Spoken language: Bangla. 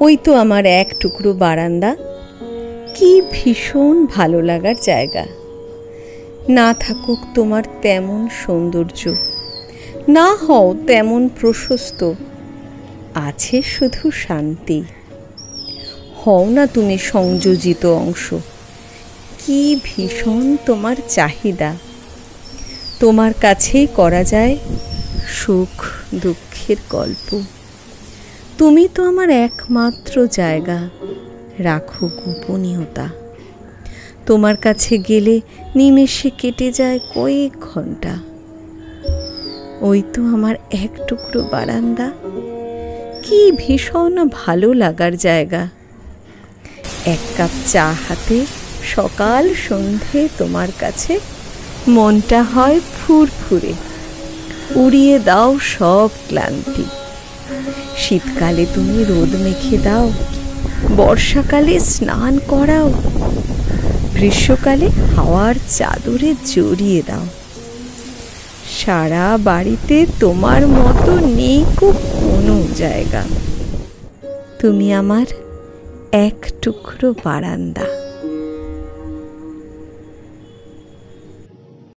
ওই তো আমার এক টুকরো বারান্দা, কি ভীষণ ভালো লাগার জায়গা। না থাকুক তোমার তেমন সৌন্দর্য, না হও তেমন প্রশস্ত, আছে শুধু শান্তি। হও না তুমি সংযোজিত অংশ, কি ভীষণ তোমার চাহিদা। তোমার কাছেই করা যায় সুখ দুঃখের গল্প। তুমি তো আমার একমাত্র জায়গা, রাখো গোপনীয়তা। তোমার কাছে গেলে নিমেষে কেটে যায় কয়েক ঘন্টা। ওই তো আমার এক টুকরো বারান্দা, কি ভীষণ ভালো লাগার জায়গা। এক কাপ চা হাতে সকাল সন্ধে তোমার কাছে মনটা হয় ফুরফুরে, উড়িয়ে দাও সব ক্লান্তি। শীতকালে তুমি রোদ মেখে দাও, বর্ষাকালে স্নান করাও, গ্রীষ্মকালে হাওয়ার চাদরে জড়িয়ে দাও। সারা বাড়িতে তোমার মতো নেই কোনো জায়গা। তুমি আমার এক টুকরো বারান্দা।